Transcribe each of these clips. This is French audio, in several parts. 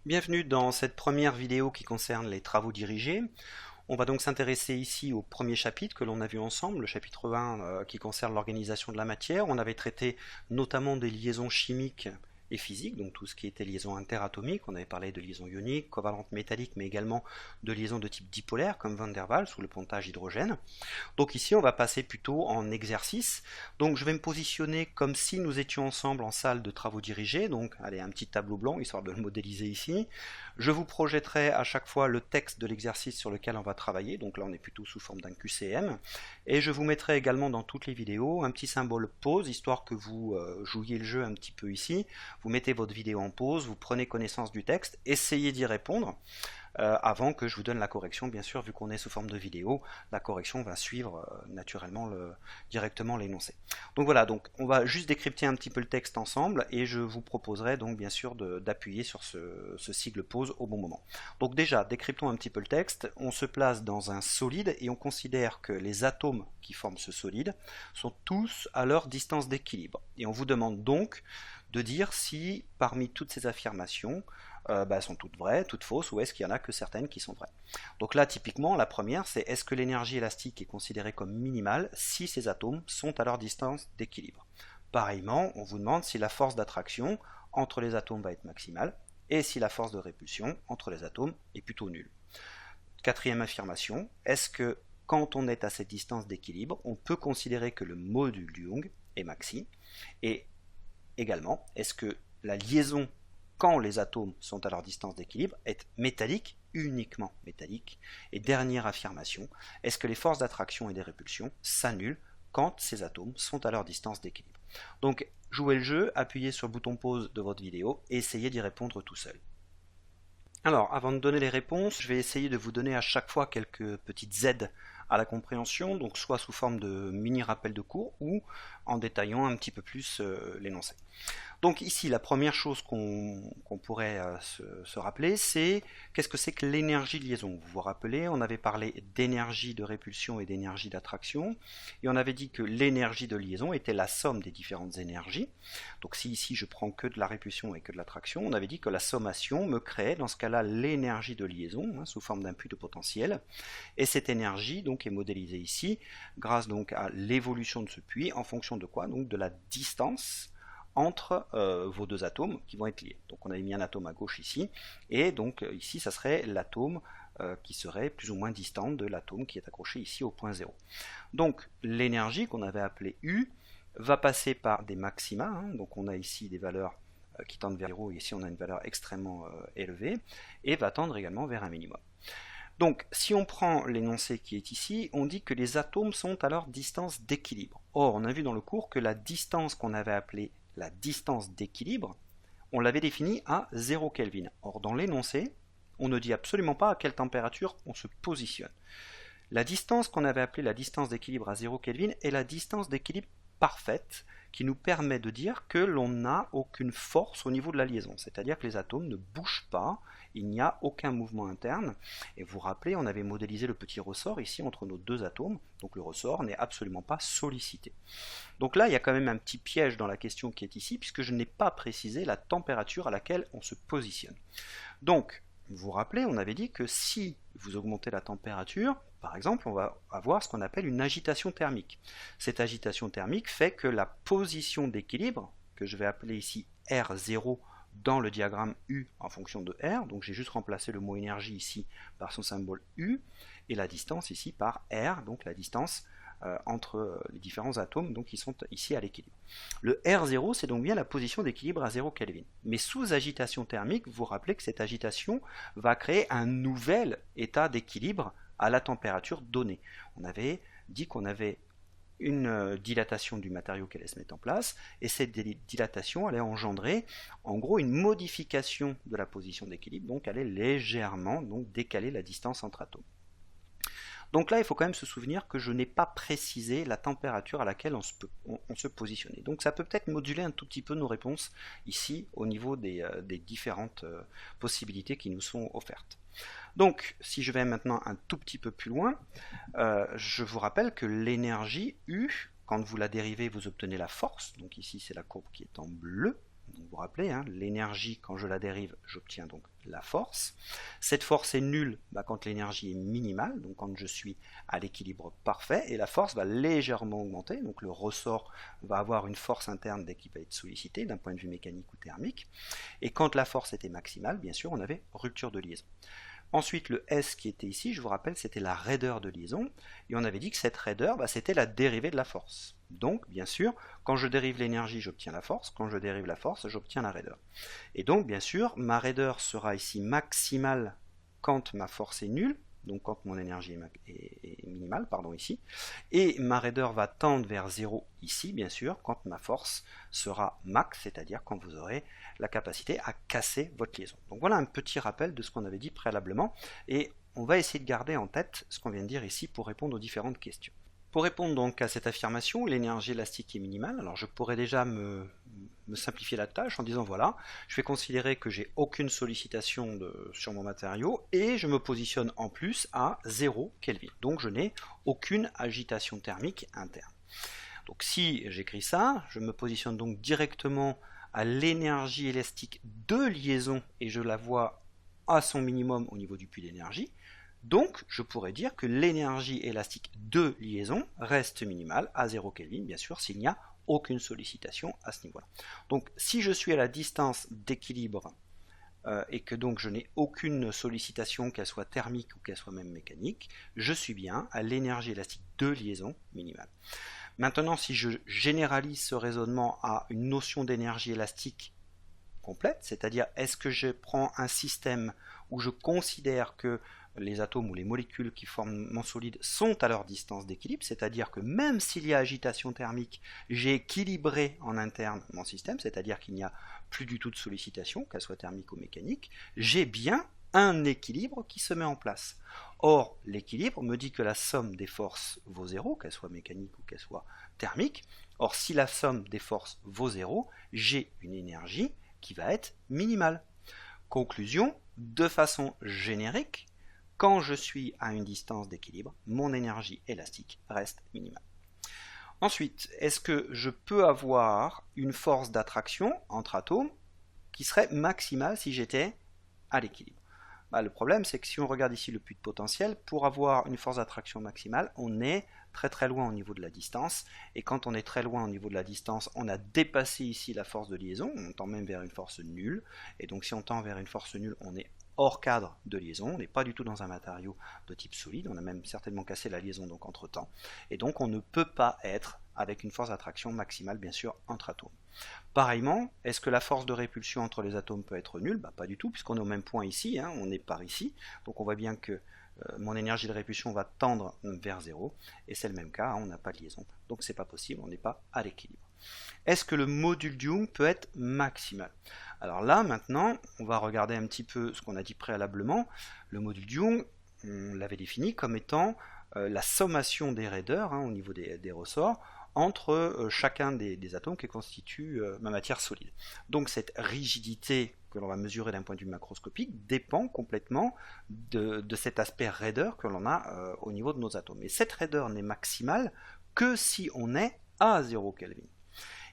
Bienvenue dans cette première vidéo qui concerne les travaux dirigés. On va donc s'intéresser ici au premier chapitre que l'on a vu ensemble, le chapitre 1 qui concerne l'organisation de la matière. On avait traité notamment des liaisons chimiques et physiques, donc tout ce qui était liaison interatomique. On avait parlé de liaisons ioniques, covalentes métalliques, mais également de liaisons de type dipolaire comme Van der Waals ou le pontage hydrogène. Donc ici, on va passer plutôt en exercice. Donc je vais me positionner comme si nous étions ensemble en salle de travaux dirigés. Donc allez, un petit tableau blanc, histoire de le modéliser ici. Je vous projetterai à chaque fois le texte de l'exercice sur lequel on va travailler. Donc là, on est plutôt sous forme d'un QCM. Et je vous mettrai également dans toutes les vidéos un petit symbole pause, histoire que vous jouiez le jeu un petit peu ici. Vous mettez votre vidéo en pause, vous prenez connaissance du texte, essayez d'y répondre. Avant que je vous donne la correction, bien sûr, vu qu'on est sous forme de vidéo, la correction va suivre naturellement directement l'énoncé. Donc voilà, donc on va juste décrypter un petit peu le texte ensemble et je vous proposerai donc bien sûr d'appuyer sur ce sigle pause au bon moment. Donc déjà, décryptons un petit peu le texte. On se place dans un solide et on considère que les atomes qui forment ce solide sont tous à leur distance d'équilibre. Et on vous demande donc de dire si parmi toutes ces affirmations, sont toutes vraies, toutes fausses, ou est-ce qu'il y en a que certaines qui sont vraies. Donc là, typiquement, la première, c'est est-ce que l'énergie élastique est considérée comme minimale si ces atomes sont à leur distance d'équilibre. Pareillement, on vous demande si la force d'attraction entre les atomes va être maximale, et si la force de répulsion entre les atomes est plutôt nulle. Quatrième affirmation, est-ce que quand on est à cette distance d'équilibre, on peut considérer que le module de Young est maxi, et également, est-ce que la liaison quand les atomes sont à leur distance d'équilibre est métallique, uniquement métallique. Et dernière affirmation, est-ce que les forces d'attraction et de répulsion s'annulent quand ces atomes sont à leur distance d'équilibre. Donc jouez le jeu, appuyez sur le bouton pause de votre vidéo et essayez d'y répondre tout seul. Alors, avant de donner les réponses, je vais essayer de vous donner à chaque fois quelques petites aides à la compréhension, donc soit sous forme de mini rappel de cours ou en détaillant un petit peu plus l'énoncé. Donc ici, la première chose qu'on pourrait se rappeler, c'est qu'est-ce que c'est que l'énergie de liaison. Vous vous rappelez, on avait parlé d'énergie de répulsion et d'énergie d'attraction, et on avait dit que l'énergie de liaison était la somme des différentes énergies. Donc si ici je prends que de la répulsion et que de l'attraction, on avait dit que la sommation me créait dans ce cas-là l'énergie de liaison, sous forme d'un puits de potentiel, et cette énergie donc est modélisée ici grâce donc à l'évolution de ce puits en fonction de quoi? Donc de la distance entre vos deux atomes qui vont être liés. Donc on avait mis un atome à gauche ici, et donc ici ça serait l'atome qui serait plus ou moins distant de l'atome qui est accroché ici au point 0. Donc l'énergie qu'on avait appelée U va passer par des maxima, donc on a ici des valeurs qui tendent vers 0, et ici on a une valeur extrêmement élevée, et va tendre également vers un minimum. Donc, si on prend l'énoncé qui est ici, on dit que les atomes sont à leur distance d'équilibre. Or, on a vu dans le cours que la distance qu'on avait appelée la distance d'équilibre, on l'avait définie à 0 Kelvin. Or, dans l'énoncé, on ne dit absolument pas à quelle température on se positionne. La distance qu'on avait appelée la distance d'équilibre à 0 Kelvin est la distance d'équilibre parfaite qui nous permet de dire que l'on n'a aucune force au niveau de la liaison, c'est-à-dire que les atomes ne bougent pas, il n'y a aucun mouvement interne. Et vous vous rappelez, on avait modélisé le petit ressort ici entre nos deux atomes, donc le ressort n'est absolument pas sollicité. Donc là, il y a quand même un petit piège dans la question qui est ici, puisque je n'ai pas précisé la température à laquelle on se positionne. Donc, vous vous rappelez, on avait dit que si vous augmentez la température, par exemple, on va avoir ce qu'on appelle une agitation thermique. Cette agitation thermique fait que la position d'équilibre, que je vais appeler ici R0 dans le diagramme U en fonction de R, donc j'ai juste remplacé le mot énergie ici par son symbole U, et la distance ici par R, donc la distance entre les différents atomes donc qui sont ici à l'équilibre. Le R0, c'est donc bien la position d'équilibre à 0 Kelvin. Mais sous agitation thermique, vous vous rappelez que cette agitation va créer un nouvel état d'équilibre à la température donnée. On avait dit qu'on avait une dilatation du matériau qui allait se mettre en place, et cette dilatation allait engendrer en gros une modification de la position d'équilibre, donc allait légèrement donc, décaler la distance entre atomes. Donc là, il faut quand même se souvenir que je n'ai pas précisé la température à laquelle on se positionnait. Donc ça peut peut-être moduler un tout petit peu nos réponses ici au niveau des différentes possibilités qui nous sont offertes. Donc, si je vais maintenant un tout petit peu plus loin, je vous rappelle que l'énergie U, quand vous la dérivez, vous obtenez la force. Donc ici, c'est la courbe qui est en bleu. Donc, vous vous rappelez, hein, l'énergie, quand je la dérive, j'obtiens donc la force. Cette force est nulle quand l'énergie est minimale, donc quand je suis à l'équilibre parfait, et la force va légèrement augmenter, donc le ressort va avoir une force interne dès qu'il va être sollicité, d'un point de vue mécanique ou thermique, et quand la force était maximale, bien sûr, on avait rupture de liaison. Ensuite, le S qui était ici, je vous rappelle, c'était la raideur de liaison, et on avait dit que cette raideur, c'était la dérivée de la force. Donc, bien sûr, quand je dérive l'énergie, j'obtiens la force, quand je dérive la force, j'obtiens la raideur. Et donc, bien sûr, ma raideur sera ici maximale quand ma force est nulle, donc quand mon énergie est minimale, pardon, ici, et ma raideur va tendre vers 0 ici, bien sûr, quand ma force sera max, c'est-à-dire quand vous aurez la capacité à casser votre liaison. Donc voilà un petit rappel de ce qu'on avait dit préalablement, et on va essayer de garder en tête ce qu'on vient de dire ici pour répondre aux différentes questions. Pour répondre donc à cette affirmation, l'énergie élastique est minimale, alors je pourrais déjà me simplifier la tâche en disant voilà, je vais considérer que j'ai aucune sollicitation sur mon matériau et je me positionne en plus à 0 Kelvin. Donc je n'ai aucune agitation thermique interne. Donc si j'écris ça, je me positionne donc directement à l'énergie élastique de liaison et je la vois à son minimum au niveau du puits d'énergie. Donc, je pourrais dire que l'énergie élastique de liaison reste minimale à 0 Kelvin, bien sûr, s'il n'y a aucune sollicitation à ce niveau-là. Donc, si je suis à la distance d'équilibre et que donc je n'ai aucune sollicitation, qu'elle soit thermique ou qu'elle soit même mécanique, je suis bien à l'énergie élastique de liaison minimale. Maintenant, si je généralise ce raisonnement à une notion d'énergie élastique complète, c'est-à-dire est-ce que je prends un système où je considère que les atomes ou les molécules qui forment mon solide sont à leur distance d'équilibre, c'est-à-dire que même s'il y a agitation thermique, j'ai équilibré en interne mon système, c'est-à-dire qu'il n'y a plus du tout de sollicitation, qu'elle soit thermique ou mécanique, j'ai bien un équilibre qui se met en place. Or, l'équilibre me dit que la somme des forces vaut 0, qu'elle soit mécanique ou qu'elle soit thermique. Or, si la somme des forces vaut 0, j'ai une énergie qui va être minimale. Conclusion, de façon générique, quand je suis à une distance d'équilibre, mon énergie élastique reste minimale. Ensuite, est-ce que je peux avoir une force d'attraction entre atomes qui serait maximale si j'étais à l'équilibre? Le problème, c'est que si on regarde ici le puits de potentiel, pour avoir une force d'attraction maximale, on est très très loin au niveau de la distance, et quand on est très loin au niveau de la distance, on a dépassé ici la force de liaison, on tend même vers une force nulle, et donc si on tend vers une force nulle, on est hors cadre de liaison, on n'est pas du tout dans un matériau de type solide, on a même certainement cassé la liaison donc entre temps, et donc on ne peut pas être avec une force d'attraction maximale bien sûr entre atomes. Pareillement, est-ce que la force de répulsion entre les atomes peut être nulle? Pas du tout, puisqu'on est au même point ici, hein, on est par ici, donc on voit bien que mon énergie de répulsion va tendre vers 0, et c'est le même cas, hein, on n'a pas de liaison, donc c'est pas possible, on n'est pas à l'équilibre. Est-ce que le module de Young peut être maximal? Alors là, maintenant, on va regarder un petit peu ce qu'on a dit préalablement. Le module de Young, on l'avait défini comme étant la sommation des raideurs, hein, au niveau des ressorts, entre chacun des atomes qui constituent ma matière solide. Donc cette rigidité que l'on va mesurer d'un point de vue macroscopique dépend complètement de cet aspect raideur que l'on a au niveau de nos atomes. Et cette raideur n'est maximale que si on est à 0 Kelvin.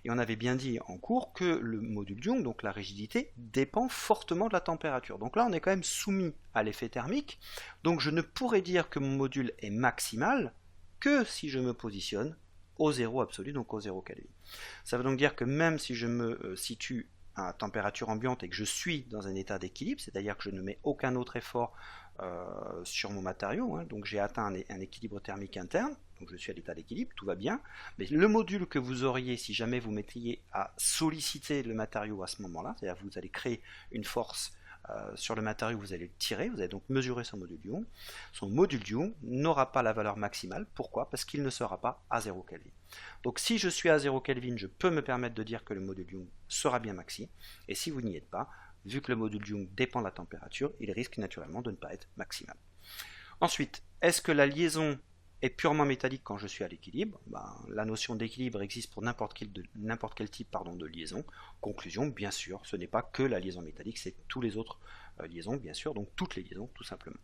Et on avait bien dit en cours que le module de Young, donc la rigidité, dépend fortement de la température. Donc là, on est quand même soumis à l'effet thermique. Donc je ne pourrais dire que mon module est maximal que si je me positionne au zéro absolu, donc au 0 Kelvin. Ça veut donc dire que même si je me situe à température ambiante et que je suis dans un état d'équilibre, c'est-à-dire que je ne mets aucun autre effort sur mon matériau, hein, donc j'ai atteint un équilibre thermique interne, donc je suis à l'état d'équilibre, tout va bien, mais le module que vous auriez si jamais vous mettriez à solliciter le matériau à ce moment-là, c'est-à-dire que vous allez créer une force sur le matériau, vous allez le tirer, vous allez donc mesurer son module de Young. Son module de Young n'aura pas la valeur maximale. Pourquoi? Parce qu'il ne sera pas à 0 Kelvin. Donc si je suis à 0 Kelvin, je peux me permettre de dire que le module de Young sera bien maxi. Et si vous n'y êtes pas, vu que le module de Young dépend de la température, il risque naturellement de ne pas être maximal. Ensuite, est-ce que la liaison est purement métallique quand je suis à l'équilibre? La notion d'équilibre existe pour n'importe quel type de liaison. Conclusion, bien sûr, ce n'est pas que la liaison métallique, c'est tous les autres liaisons, bien sûr, donc toutes les liaisons, tout simplement.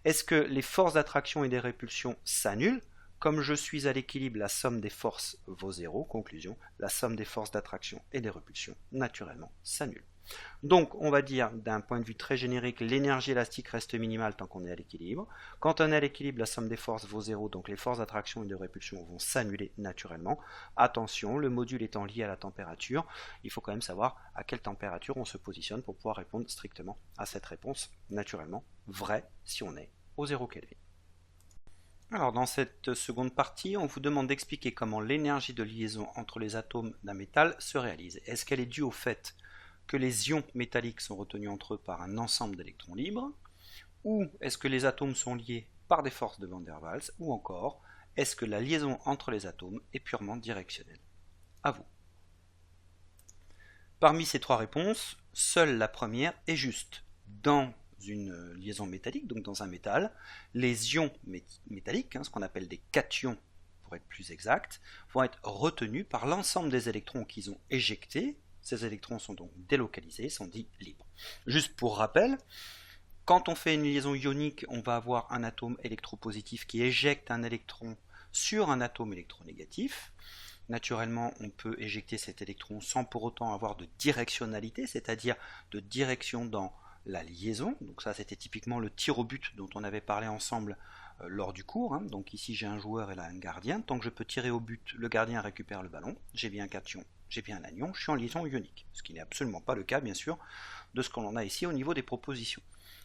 Est-ce que les forces d'attraction et des répulsions s'annulent? Comme je suis à l'équilibre, la somme des forces vaut 0. Conclusion, la somme des forces d'attraction et des répulsions, naturellement, s'annule. Donc, on va dire, d'un point de vue très générique, l'énergie élastique reste minimale tant qu'on est à l'équilibre. Quand on est à l'équilibre, la somme des forces vaut 0, donc les forces d'attraction et de répulsion vont s'annuler naturellement. Attention, le module étant lié à la température, il faut quand même savoir à quelle température on se positionne pour pouvoir répondre strictement à cette réponse, naturellement vraie si on est au 0 Kelvin. Alors dans cette seconde partie, on vous demande d'expliquer comment l'énergie de liaison entre les atomes d'un métal se réalise. Est-ce qu'elle est due au fait que les ions métalliques sont retenus entre eux par un ensemble d'électrons libres, ou est-ce que les atomes sont liés par des forces de Van der Waals, ou encore est-ce que la liaison entre les atomes est purement directionnelle? À vous. Parmi ces trois réponses, seule la première est juste. Dans une liaison métallique, donc dans un métal, les ions métalliques, ce qu'on appelle des cations pour être plus exact, vont être retenus par l'ensemble des électrons qu'ils ont éjectés. Ces électrons sont donc délocalisés, sont dits libres. Juste pour rappel, quand on fait une liaison ionique, on va avoir un atome électropositif qui éjecte un électron sur un atome électronégatif. Naturellement, on peut éjecter cet électron sans pour autant avoir de directionnalité, c'est-à-dire de direction dans la liaison. Donc ça, c'était typiquement le tir au but dont on avait parlé ensemble lors du cours. Donc ici, j'ai un joueur et là un gardien. Tant que je peux tirer au but, le gardien récupère le ballon. J'ai bien un cation, j'ai bien un anion, je suis en liaison ionique. Ce qui n'est absolument pas le cas, bien sûr, de ce qu'on a ici au niveau des propositions.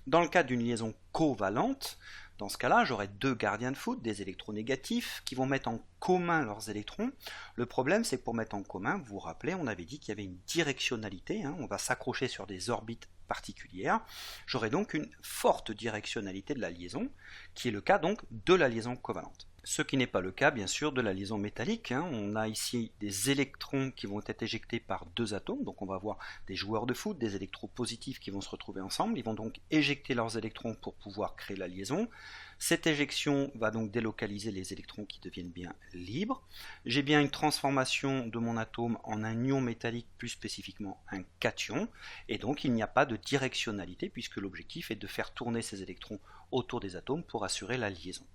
Dans le cas d'une liaison covalente, dans ce cas-là, j'aurai deux gardiens de foot, des électronégatifs, qui vont mettre en commun leurs électrons. Le problème, c'est que pour mettre en commun, vous vous rappelez, on avait dit qu'il y avait une directionnalité, on va s'accrocher sur des orbites particulières. J'aurai donc une forte directionnalité de la liaison, qui est le cas donc de la liaison covalente. Ce qui n'est pas le cas, bien sûr, de la liaison métallique. On a ici des électrons qui vont être éjectés par deux atomes. Donc on va avoir des joueurs de foot, des électropositifs qui vont se retrouver ensemble. Ils vont donc éjecter leurs électrons pour pouvoir créer la liaison. Cette éjection va donc délocaliser les électrons qui deviennent bien libres. J'ai bien une transformation de mon atome en un ion métallique, plus spécifiquement un cation. Et donc il n'y a pas de directionnalité puisque l'objectif est de faire tourner ces électrons autour des atomes pour assurer la liaison.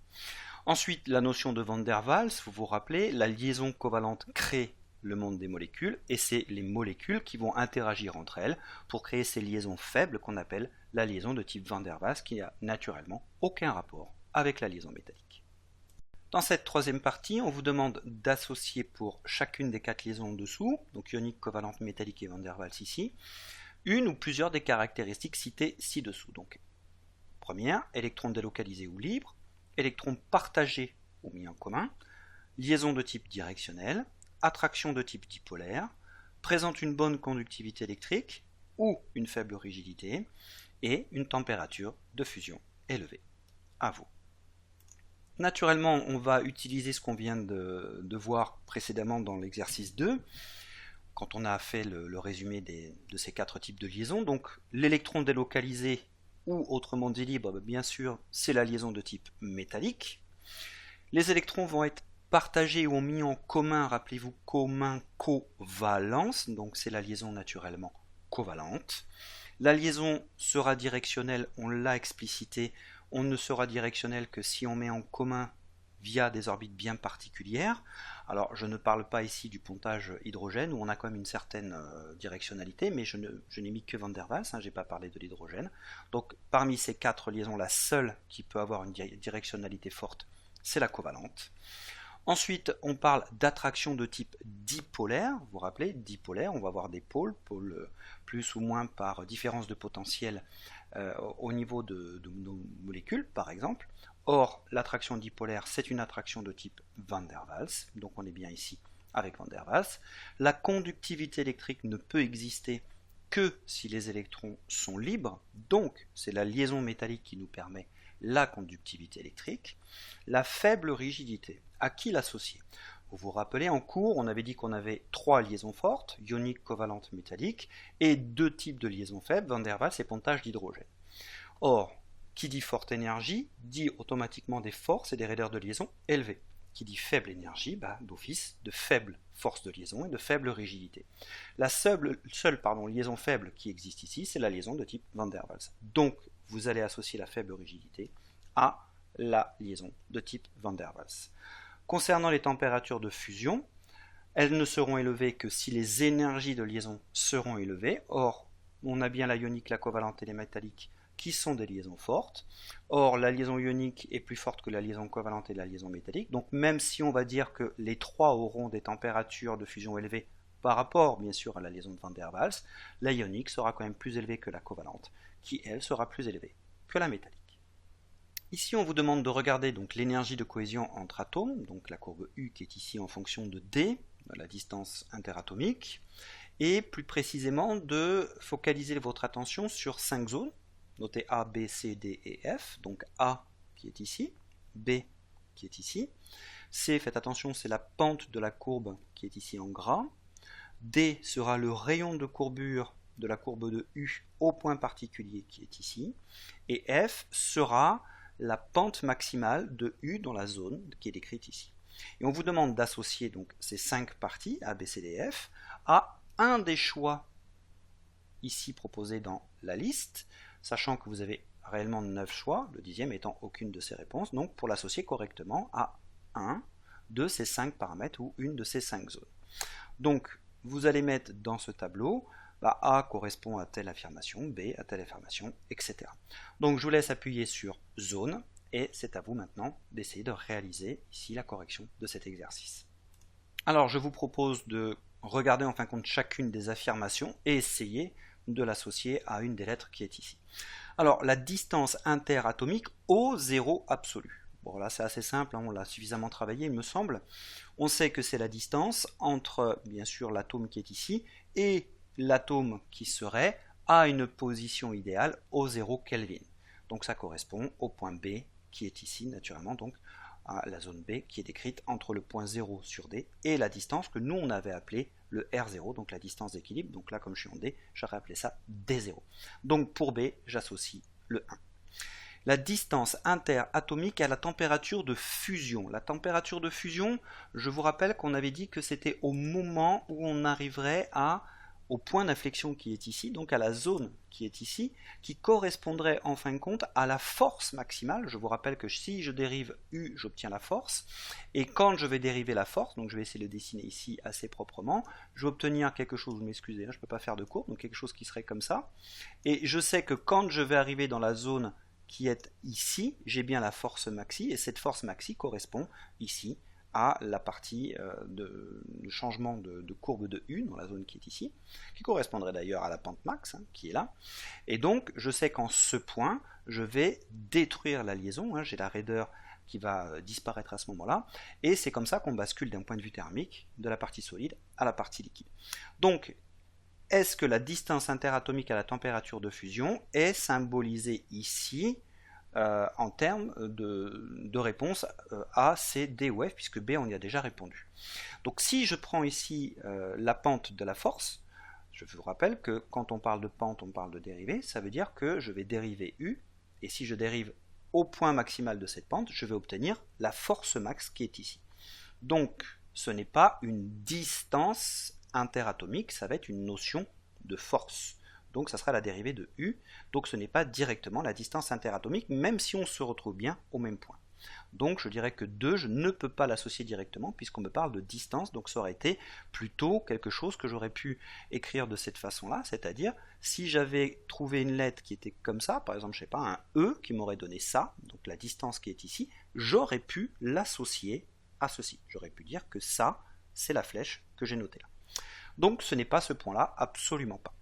Ensuite, la notion de Van der Waals, vous vous rappelez, la liaison covalente crée le monde des molécules et c'est les molécules qui vont interagir entre elles pour créer ces liaisons faibles qu'on appelle la liaison de type Van der Waals qui n'a naturellement aucun rapport avec la liaison métallique. Dans cette troisième partie, on vous demande d'associer pour chacune des quatre liaisons en dessous, donc ionique, covalente, métallique et Van der Waals ici, une ou plusieurs des caractéristiques citées ci-dessous. Donc, première, électron délocalisé ou libre, électrons partagés ou mis en commun, liaison de type directionnel, attraction de type dipolaire, présente une bonne conductivité électrique ou une faible rigidité, et une température de fusion élevée. À vous. Naturellement, on va utiliser ce qu'on vient de voir précédemment dans l'exercice 2, quand on a fait le résumé de ces quatre types de liaisons. Donc l'électron délocalisé ou autrement dit libre, bien sûr, c'est la liaison de type métallique. Les électrons vont être partagés ou mis en commun, rappelez-vous, commun covalence, donc c'est la liaison naturellement covalente. La liaison sera directionnelle, on l'a explicité, on ne sera directionnel que si on met en commun via des orbites bien particulières. Alors je ne parle pas ici du pontage hydrogène où on a quand même une certaine directionnalité, mais je n'ai mis que Van der Waals, je n'ai pas parlé de l'hydrogène. Donc parmi ces quatre liaisons, la seule qui peut avoir une directionnalité forte, c'est la covalente. Ensuite, on parle d'attraction de type dipolaire. Vous vous rappelez, dipolaire, on va avoir des pôles plus ou moins par différence de potentiel au niveau de nos molécules, par exemple. Or, l'attraction dipolaire, c'est une attraction de type Van der Waals, donc on est bien ici avec Van der Waals. La conductivité électrique ne peut exister que si les électrons sont libres, donc c'est la liaison métallique qui nous permet la conductivité électrique. La faible rigidité, à qui l'associer? Vous vous rappelez, en cours, on avait dit qu'on avait trois liaisons fortes, ionique, covalente, métallique, et deux types de liaisons faibles, Van der Waals et pontage d'hydrogène. Or, qui dit forte énergie, dit automatiquement des forces et des raideurs de liaison élevées. Qui dit faible énergie, d'office, de faible force de liaison et de faible rigidité. La seule liaison faible qui existe ici, c'est la liaison de type Van der Waals. Donc, vous allez associer la faible rigidité à la liaison de type Van der Waals. Concernant les températures de fusion, elles ne seront élevées que si les énergies de liaison seront élevées. Or, on a bien la ionique, la covalente et les métalliques qui sont des liaisons fortes. Or, la liaison ionique est plus forte que la liaison covalente et la liaison métallique. Donc, même si on va dire que les trois auront des températures de fusion élevées par rapport, bien sûr, à la liaison de Van der Waals, la ionique sera quand même plus élevée que la covalente, qui, elle, sera plus élevée que la métallique. Ici, on vous demande de regarder donc l'énergie de cohésion entre atomes, donc la courbe U qui est ici en fonction de D, la distance interatomique, et plus précisément de focaliser votre attention sur 5 zones, notez A, B, C, D et F, donc A qui est ici, B qui est ici, C, faites attention, c'est la pente de la courbe qui est ici en gras, D sera le rayon de courbure de la courbe de U au point particulier qui est ici, et F sera la pente maximale de U dans la zone qui est décrite ici. Et on vous demande d'associer donc ces 5 parties, A, B, C, D, F, à un des choix ici proposés dans la liste, sachant que vous avez réellement 9 choix, le 10e étant aucune de ces réponses, donc pour l'associer correctement à un de ces 5 paramètres ou une de ces 5 zones. Donc vous allez mettre dans ce tableau, A correspond à telle affirmation, B à telle affirmation, etc. Donc je vous laisse appuyer sur zone, et c'est à vous maintenant d'essayer de réaliser ici la correction de cet exercice. Alors je vous propose de regarder en fin de compte chacune des affirmations et essayer de l'associer à une des lettres qui est ici. Alors la distance interatomique au zéro absolu. Bon là c'est assez simple, on l'a suffisamment travaillé il me semble. On sait que c'est la distance entre bien sûr l'atome qui est ici et l'atome qui serait à une position idéale au 0 Kelvin. Donc ça correspond au point B qui est ici naturellement, donc à la zone B qui est décrite entre le point 0 sur D et la distance que nous on avait appelée le R0, donc la distance d'équilibre. Donc là comme je suis en D, j'aurais appelé ça D0. Donc pour B, j'associe le 1. La distance interatomique à la température de fusion. La température de fusion, je vous rappelle qu'on avait dit que c'était au moment où on arriverait au point d'inflexion qui est ici, donc à la zone qui est ici, qui correspondrait en fin de compte à la force maximale. Je vous rappelle que si je dérive U, j'obtiens la force, et quand je vais dériver la force, donc je vais essayer de le dessiner ici assez proprement, je vais obtenir quelque chose, vous m'excusez, je ne peux pas faire de courbe, donc quelque chose qui serait comme ça, et je sais que quand je vais arriver dans la zone qui est ici, j'ai bien la force maxi, et cette force maxi correspond ici à la partie de changement de courbe de U dans la zone qui est ici, qui correspondrait d'ailleurs à la pente max qui est là. Et donc je sais qu'en ce point, je vais détruire la liaison, j'ai la raideur qui va disparaître à ce moment-là, et c'est comme ça qu'on bascule d'un point de vue thermique de la partie solide à la partie liquide. Donc est-ce que la distance interatomique à la température de fusion est symbolisée ici en termes de réponse A, C, D ou F, puisque B on y a déjà répondu. Donc si je prends ici la pente de la force, je vous rappelle que quand on parle de pente, on parle de dérivée, ça veut dire que je vais dériver U, et si je dérive au point maximal de cette pente, je vais obtenir la force max qui est ici. Donc ce n'est pas une distance interatomique, ça va être une notion de force. Donc ça sera la dérivée de U, donc ce n'est pas directement la distance interatomique, même si on se retrouve bien au même point. Donc je dirais que 2, je ne peux pas l'associer directement, puisqu'on me parle de distance, donc ça aurait été plutôt quelque chose que j'aurais pu écrire de cette façon-là, c'est-à-dire si j'avais trouvé une lettre qui était comme ça, par exemple, je sais pas, un E qui m'aurait donné ça, donc la distance qui est ici, j'aurais pu l'associer à ceci. J'aurais pu dire que ça, c'est la flèche que j'ai notée là. Donc ce n'est pas ce point-là, absolument pas.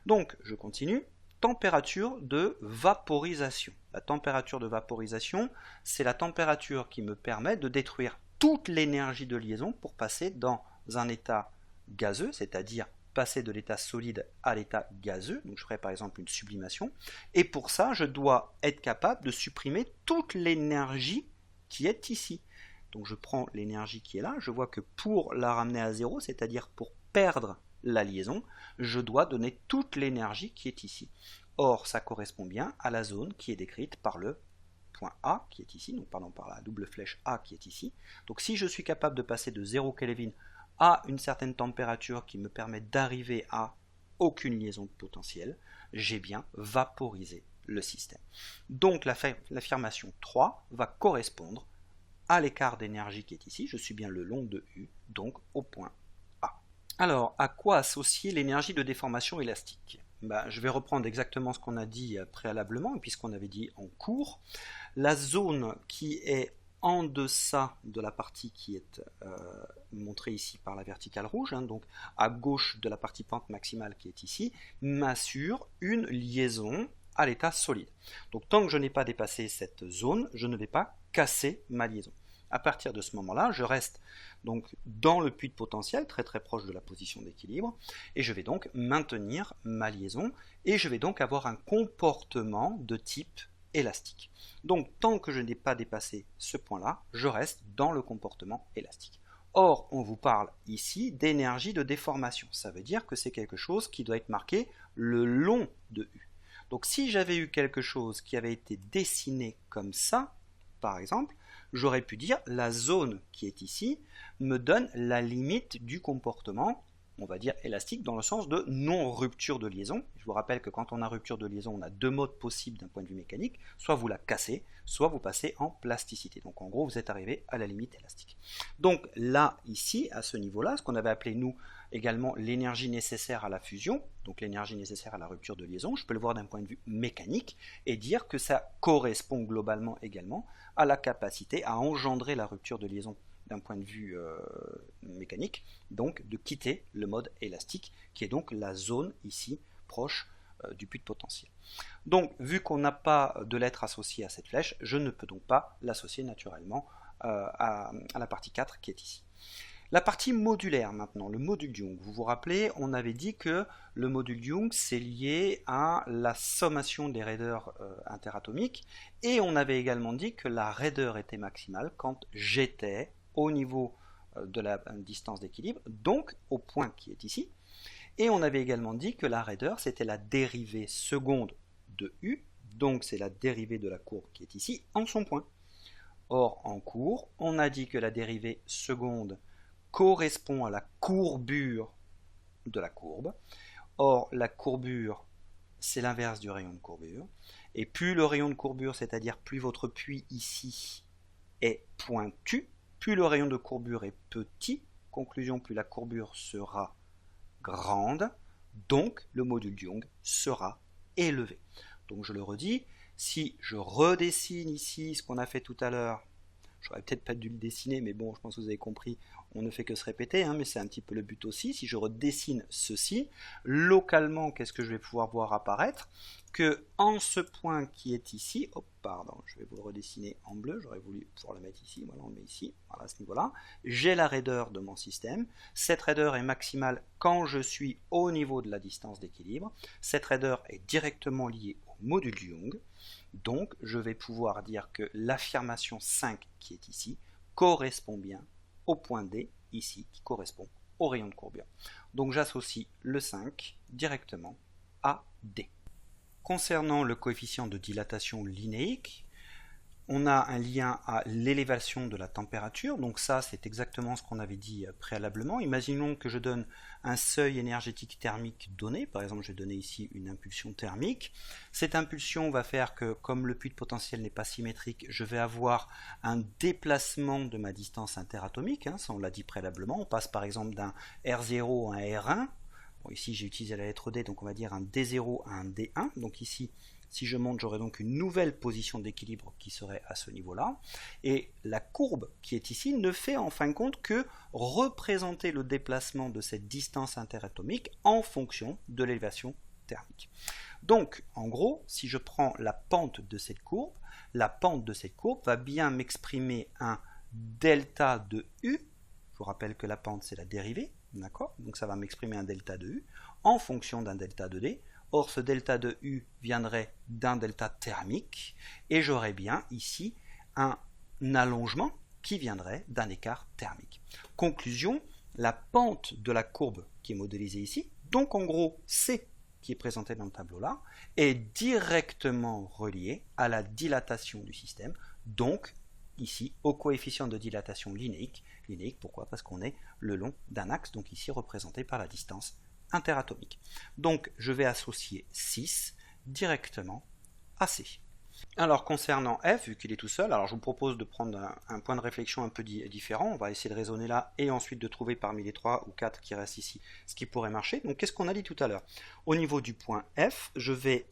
Donc, je continue. Température de vaporisation. La température de vaporisation, c'est la température qui me permet de détruire toute l'énergie de liaison pour passer dans un état gazeux, c'est-à-dire passer de l'état solide à l'état gazeux. Donc, je ferai par exemple une sublimation. Et pour ça, je dois être capable de supprimer toute l'énergie qui est ici. Donc, je prends l'énergie qui est là. Je vois que pour la ramener à zéro, c'est-à-dire pour perdre la liaison, je dois donner toute l'énergie qui est ici. Or, ça correspond bien à la zone qui est décrite par le point A qui est ici, donc pardon, par la double flèche A qui est ici. Donc si je suis capable de passer de 0 Kelvin à une certaine température qui me permet d'arriver à aucune liaison potentielle, j'ai bien vaporisé le système. Donc l'affirmation 3 va correspondre à l'écart d'énergie qui est ici, je suis bien le long de U, donc au point A. Alors, à quoi associer l'énergie de déformation élastique? Je vais reprendre exactement ce qu'on a dit préalablement, et puis ce qu'on avait dit en cours. La zone qui est en deçà de la partie qui est montrée ici par la verticale rouge, donc à gauche de la partie pente maximale qui est ici, m'assure une liaison à l'état solide. Donc tant que je n'ai pas dépassé cette zone, je ne vais pas casser ma liaison. À partir de ce moment-là, je reste donc dans le puits de potentiel, très très proche de la position d'équilibre, et je vais donc maintenir ma liaison, et je vais donc avoir un comportement de type élastique. Donc tant que je n'ai pas dépassé ce point-là, je reste dans le comportement élastique. Or, on vous parle ici d'énergie de déformation. Ça veut dire que c'est quelque chose qui doit être marqué le long de U. Donc si j'avais eu quelque chose qui avait été dessiné comme ça, par exemple, j'aurais pu dire la zone qui est ici me donne la limite du comportement, on va dire élastique, dans le sens de non-rupture de liaison. Je vous rappelle que quand on a rupture de liaison, on a deux modes possibles d'un point de vue mécanique, soit vous la cassez, soit vous passez en plasticité. Donc en gros, vous êtes arrivé à la limite élastique. Donc là, ici, à ce niveau-là, ce qu'on avait appelé nous également l'énergie nécessaire à la fusion, donc l'énergie nécessaire à la rupture de liaison, je peux le voir d'un point de vue mécanique et dire que ça correspond globalement également à la capacité à engendrer la rupture de liaison d'un point de vue mécanique, donc de quitter le mode élastique, qui est donc la zone ici proche du puits de potentiel. Donc, vu qu'on n'a pas de lettre associée à cette flèche, je ne peux donc pas l'associer naturellement à la partie 4 qui est ici. La partie modulaire maintenant, le module Young. Vous vous rappelez, on avait dit que le module Young c'est lié à la sommation des raideurs interatomiques, et on avait également dit que la raideur était maximale quand j'étais au niveau de la distance d'équilibre, donc au point qui est ici, et on avait également dit que la raideur c'était la dérivée seconde de U, donc c'est la dérivée de la courbe qui est ici en son point. Or en cours, on a dit que la dérivée seconde correspond à la courbure de la courbe. Or la courbure c'est l'inverse du rayon de courbure, et plus le rayon de courbure, c'est-à-dire plus votre puits ici est pointu, plus le rayon de courbure est petit, conclusion, plus la courbure sera grande, donc le module Young sera élevé. Donc je le redis, si je redessine ici ce qu'on a fait tout à l'heure, j'aurais peut-être pas dû le dessiner, mais bon, je pense que vous avez compris, on ne fait que se répéter, mais c'est un petit peu le but aussi. Si je redessine ceci, localement, qu'est-ce que je vais pouvoir voir apparaître? Que en ce point qui est ici, je vais vous le redessiner en bleu, j'aurais voulu pouvoir le mettre ici, voilà, on le met ici, voilà, à ce niveau-là, j'ai la raideur de mon système, cette raideur est maximale quand je suis au niveau de la distance d'équilibre, cette raideur est directement liée au module Young, donc je vais pouvoir dire que l'affirmation 5 qui est ici correspond bien au point D, ici, qui correspond au rayon de courbure. Donc j'associe le 5 directement à D. Concernant le coefficient de dilatation linéique, on a un lien à l'élévation de la température, donc ça c'est exactement ce qu'on avait dit préalablement. Imaginons que je donne un seuil énergétique thermique donné, par exemple je vais donner ici une impulsion thermique. Cette impulsion va faire que, comme le puits de potentiel n'est pas symétrique, je vais avoir un déplacement de ma distance interatomique, ça on l'a dit préalablement, on passe par exemple d'un R0 à un R1, bon, ici j'ai utilisé la lettre D, donc on va dire un D0 à un D1, donc ici si je monte, j'aurai donc une nouvelle position d'équilibre qui serait à ce niveau-là. Et la courbe qui est ici ne fait en fin de compte que représenter le déplacement de cette distance interatomique en fonction de l'élévation thermique. Donc, en gros, si je prends la pente de cette courbe va bien m'exprimer un delta de U. Je vous rappelle que la pente, c'est la dérivée, d'accord? Donc ça va m'exprimer un delta de U en fonction d'un delta de D. Or, ce delta de U viendrait d'un delta thermique, et j'aurais bien ici un allongement qui viendrait d'un écart thermique. Conclusion, la pente de la courbe qui est modélisée ici, donc en gros C qui est présenté dans le tableau là, est directement reliée à la dilatation du système, donc ici au coefficient de dilatation linéique. Linéique, pourquoi? Parce qu'on est le long d'un axe, donc ici représenté par la distance interatomique. Donc je vais associer 6 directement à C. Alors concernant f, vu qu'il est tout seul, alors je vous propose de prendre un point de réflexion un peu différent. On va essayer de raisonner là et ensuite de trouver parmi les 3 ou 4 qui restent ici ce qui pourrait marcher. Donc qu'est-ce qu'on a dit tout à l'heure? Au niveau du point f, je vais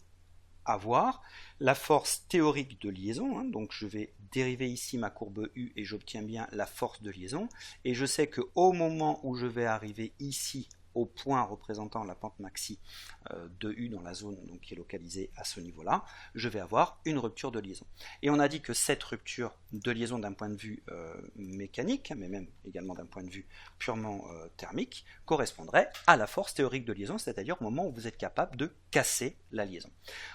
avoir la force théorique de liaison, hein, donc je vais dériver ici ma courbe U et j'obtiens bien la force de liaison, et je sais qu'au moment où je vais arriver ici au point représentant la pente maxi de U dans la zone donc, qui est localisée à ce niveau-là, je vais avoir une rupture de liaison. Et on a dit que cette rupture de liaison d'un point de vue mécanique, mais même également d'un point de vue purement thermique, correspondrait à la force théorique de liaison, c'est-à-dire au moment où vous êtes capable de casser la liaison.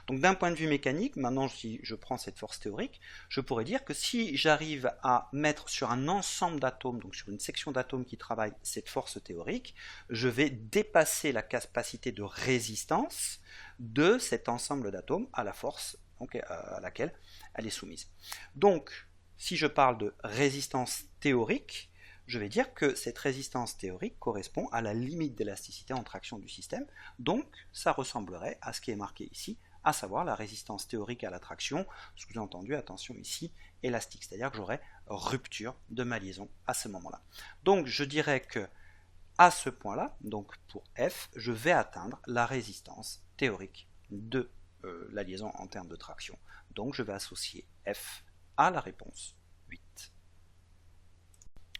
Donc d'un point de vue mécanique, maintenant si je prends cette force théorique, je pourrais dire que si j'arrive à mettre sur un ensemble d'atomes, donc sur une section d'atomes qui travaille cette force théorique, je vais dépasser la capacité de résistance de cet ensemble d'atomes à la force donc, à laquelle elle est soumise. Donc, si je parle de résistance théorique, je vais dire que cette résistance théorique correspond à la limite d'élasticité en traction du système, donc ça ressemblerait à ce qui est marqué ici, à savoir la résistance théorique à la traction, sous-entendu, attention ici, élastique, c'est-à-dire que j'aurai rupture de ma liaison à ce moment-là. Donc je dirais que à ce point-là, donc pour F, je vais atteindre la résistance théorique de la liaison en termes de traction. Donc je vais associer F à la réponse 8.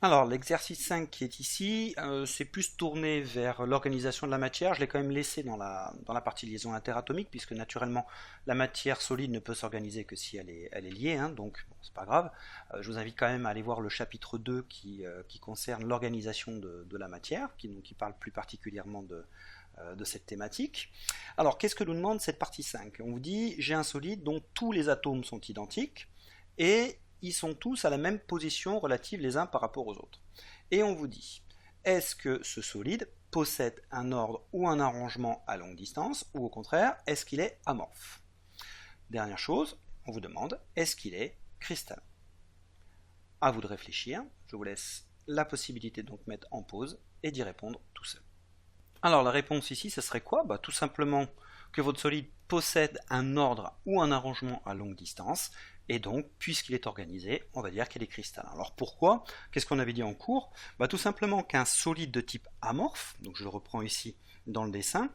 Alors l'exercice 5 qui est ici, c'est plus tourné vers l'organisation de la matière. Je l'ai quand même laissé dans la partie liaison interatomique, puisque naturellement la matière solide ne peut s'organiser que si elle est liée, hein, donc bon, c'est pas grave. Je vous invite quand même à aller voir le chapitre 2 qui concerne l'organisation de la matière, qui parle plus particulièrement de cette thématique. Alors qu'est-ce que nous demande cette partie 5? On vous dit, j'ai un solide dont tous les atomes sont identiques, et ils sont tous à la même position relative les uns par rapport aux autres. Et on vous dit, est-ce que ce solide possède un ordre ou un arrangement à longue distance, ou au contraire, est-ce qu'il est amorphe? Dernière chose, on vous demande, est-ce qu'il est cristallin? À vous de réfléchir, je vous laisse la possibilité de donc mettre en pause et d'y répondre tout seul. Alors la réponse ici, ce serait quoi? Tout simplement que votre solide possède un ordre ou un arrangement à longue distance, et donc, puisqu'il est organisé, on va dire qu'il est cristallin. Alors pourquoi? Qu'est-ce qu'on avait dit en cours? Tout simplement qu'un solide de type amorphe, donc je le reprends ici dans le dessin,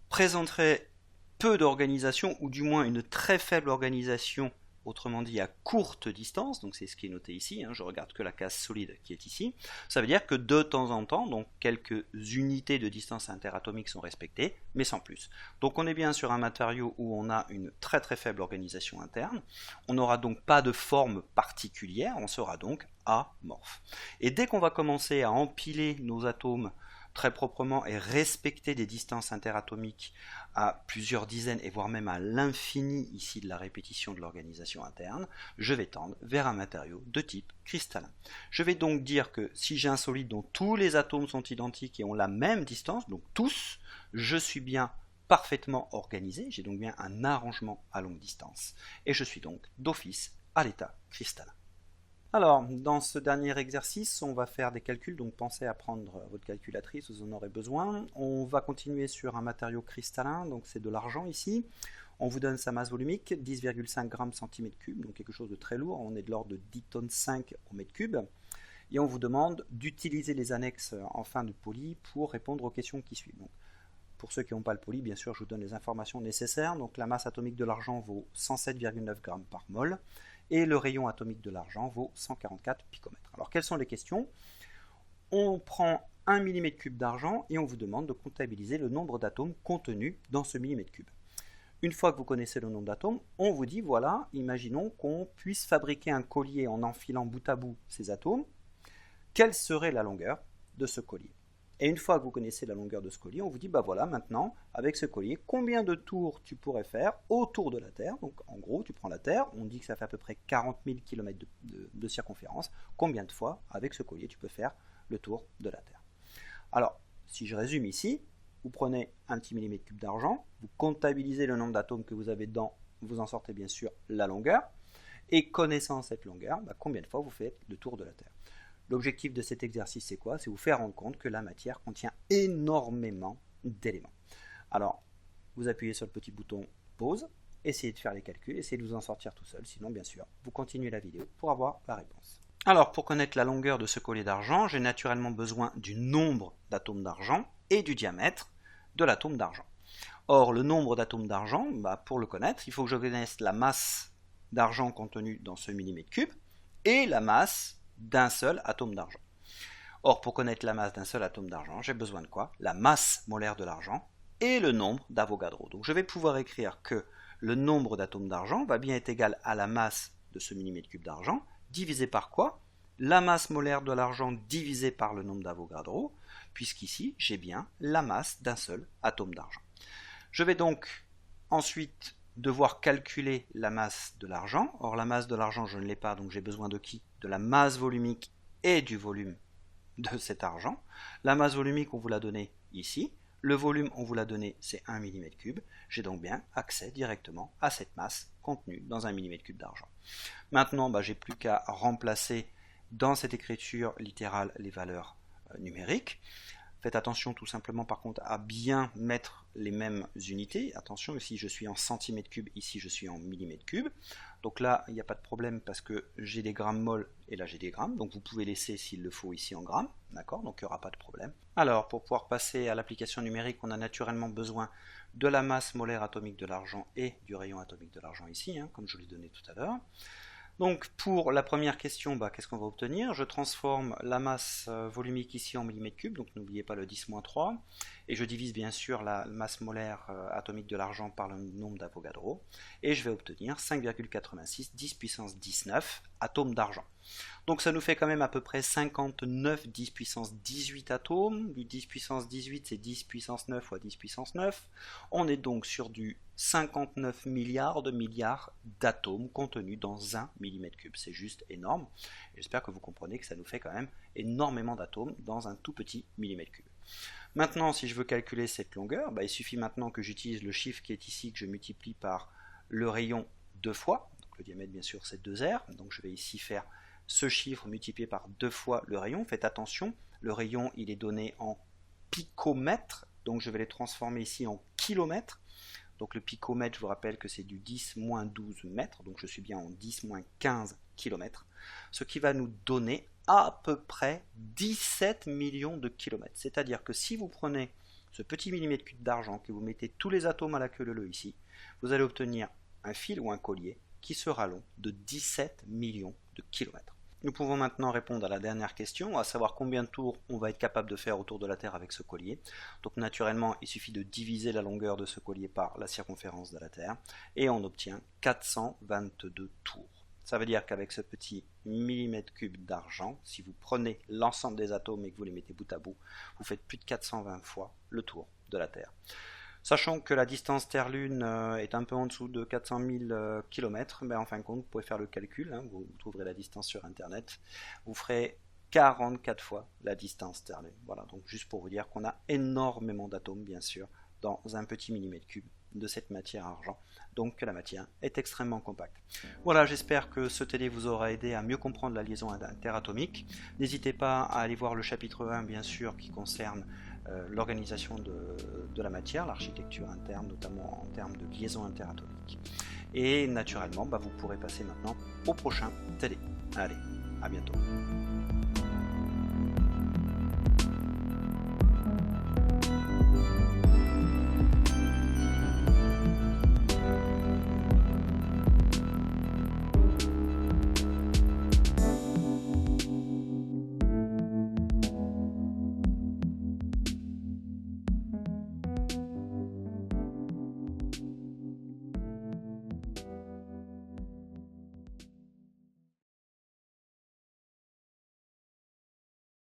présenterait peu d'organisation, ou du moins une très faible organisation, autrement dit à courte distance, donc c'est ce qui est noté ici, hein, je regarde que la case solide qui est ici, ça veut dire que de temps en temps, donc quelques unités de distance interatomique sont respectées, mais sans plus. Donc on est bien sur un matériau où on a une très très faible organisation interne, on n'aura donc pas de forme particulière, on sera donc amorphe. Et dès qu'on va commencer à empiler nos atomes très proprement et respecter des distances interatomiques à plusieurs dizaines et voire même à l'infini ici de la répétition de l'organisation interne, je vais tendre vers un matériau de type cristallin. Je vais donc dire que si j'ai un solide dont tous les atomes sont identiques et ont la même distance, donc tous, je suis bien parfaitement organisé, j'ai donc bien un arrangement à longue distance, et je suis donc d'office à l'état cristallin. Alors, dans ce dernier exercice, on va faire des calculs, donc pensez à prendre votre calculatrice, vous en aurez besoin. On va continuer sur un matériau cristallin, donc c'est de l'argent ici. On vous donne sa masse volumique, 10,5 grammes cm3, donc quelque chose de très lourd, on est de l'ordre de 10 tonnes 5 au mètre cube. Et on vous demande d'utiliser les annexes en fin de poly pour répondre aux questions qui suivent. Donc, pour ceux qui n'ont pas le poly, bien sûr, je vous donne les informations nécessaires. Donc la masse atomique de l'argent vaut 107,9 grammes par mol. Et le rayon atomique de l'argent vaut 144 picomètres. Alors quelles sont les questions? On prend 1 mm3 d'argent et on vous demande de comptabiliser le nombre d'atomes contenus dans ce mm3. Une fois que vous connaissez le nombre d'atomes, on vous dit, voilà, imaginons qu'on puisse fabriquer un collier en enfilant bout à bout ces atomes. Quelle serait la longueur de ce collier? Et une fois que vous connaissez la longueur de ce collier, on vous dit, voilà, maintenant, avec ce collier, combien de tours tu pourrais faire autour de la Terre? Donc, en gros, tu prends la Terre, on dit que ça fait à peu près 40 000 km de circonférence. Combien de fois, avec ce collier, tu peux faire le tour de la Terre? Alors, si je résume ici, vous prenez un petit mm3 d'argent, vous comptabilisez le nombre d'atomes que vous avez dedans, vous en sortez bien sûr la longueur, et connaissant cette longueur, combien de fois vous faites le tour de la Terre? L'objectif de cet exercice, c'est quoi? C'est vous faire rendre compte que la matière contient énormément d'éléments. Alors, vous appuyez sur le petit bouton pause essayez de faire les calculs, essayez de vous en sortir tout seul, sinon bien sûr, vous continuez la vidéo pour avoir la réponse. Alors pour connaître la longueur de ce collier d'argent, j'ai naturellement besoin du nombre d'atomes d'argent et du diamètre de l'atome d'argent. Or le nombre d'atomes d'argent, pour le connaître, il faut que je connaisse la masse d'argent contenue dans ce millimètre cube et la masse d'un seul atome d'argent. Or pour connaître la masse d'un seul atome d'argent, j'ai besoin de quoi? La masse molaire de l'argent et le nombre d'Avogadro. Donc je vais pouvoir écrire que le nombre d'atomes d'argent va bien être égal à la masse de ce millimètre cube d'argent, divisé par quoi? La masse molaire de l'argent divisé par le nombre d'Avogadro, puisqu'ici j'ai bien la masse d'un seul atome d'argent. Je vais donc ensuite devoir calculer la masse de l'argent. Or la masse de l'argent je ne l'ai pas, donc j'ai besoin de qui? De la masse volumique et du volume de cet argent. La masse volumique on vous l'a donné ici. Le volume, on vous l'a donné, c'est 1 mm3. J'ai donc bien accès directement à cette masse contenue dans 1 mm3 d'argent. Maintenant, j'ai plus qu'à remplacer dans cette écriture littérale les valeurs numériques. Faites attention tout simplement par contre à bien mettre les mêmes unités. Attention, ici je suis en centimètres cubes, ici je suis en millimètres cubes. Donc là, il n'y a pas de problème parce que j'ai des grammes mol et là j'ai des grammes. Donc vous pouvez laisser s'il le faut ici en grammes. D'accord? Donc il n'y aura pas de problème. Alors pour pouvoir passer à l'application numérique, on a naturellement besoin de la masse molaire atomique de l'argent et du rayon atomique de l'argent ici, comme je l'ai donné tout à l'heure. Donc pour la première question, qu'est-ce qu'on va obtenir? Je transforme la masse volumique ici en millimètres cubes, donc n'oubliez pas le 10-3, et je divise bien sûr la masse molaire atomique de l'argent par le nombre d'Avogadro, et je vais obtenir 5,86 10 puissance 19 atomes d'argent. Donc ça nous fait quand même à peu près 59 10 puissance 18 atomes, du 10 puissance 18 c'est 10 puissance 9 fois 10 puissance 9, on est donc sur du 59 milliards d'atomes contenus dans 1 mm3. C'est juste énorme. J'espère que vous comprenez que ça nous fait quand même énormément d'atomes dans un tout petit millimètre cube. Maintenant, si je veux calculer cette longueur, il suffit maintenant que j'utilise le chiffre qui est ici, que je multiplie par le rayon 2 fois. Donc le diamètre, bien sûr, c'est 2R. Donc je vais ici faire ce chiffre multiplié par 2 fois le rayon. Faites attention, le rayon, il est donné en picomètres. Donc je vais les transformer ici en kilomètres. Donc le picomètre, je vous rappelle que c'est du 10-12 mètres, donc je suis bien en 10-15 km, ce qui va nous donner à peu près 17 millions de kilomètres. C'est-à-dire que si vous prenez ce petit millimètre cube d'argent, que vous mettez tous les atomes à la queue leu ici, vous allez obtenir un fil ou un collier qui sera long de 17 millions de kilomètres. Nous pouvons maintenant répondre à la dernière question, à savoir combien de tours on va être capable de faire autour de la Terre avec ce collier. Donc naturellement, il suffit de diviser la longueur de ce collier par la circonférence de la Terre, et on obtient 422 tours. Ça veut dire qu'avec ce petit millimètre cube d'argent, si vous prenez l'ensemble des atomes et que vous les mettez bout à bout, vous faites plus de 420 fois le tour de la Terre. Sachant que la distance Terre-Lune est un peu en dessous de 400 000 km, en fin de compte, vous pouvez faire le calcul, vous trouverez la distance sur Internet, vous ferez 44 fois la distance Terre-Lune. Voilà, donc juste pour vous dire qu'on a énormément d'atomes, bien sûr, dans un petit millimètre cube de cette matière argent, donc que la matière est extrêmement compacte. Voilà, j'espère que ce TD vous aura aidé à mieux comprendre la liaison interatomique. N'hésitez pas à aller voir le chapitre 1, bien sûr, qui concerne l'organisation de la matière, l'architecture interne, notamment en termes de liaison interatomique. Et naturellement, vous pourrez passer maintenant au prochain TD. Allez, à bientôt.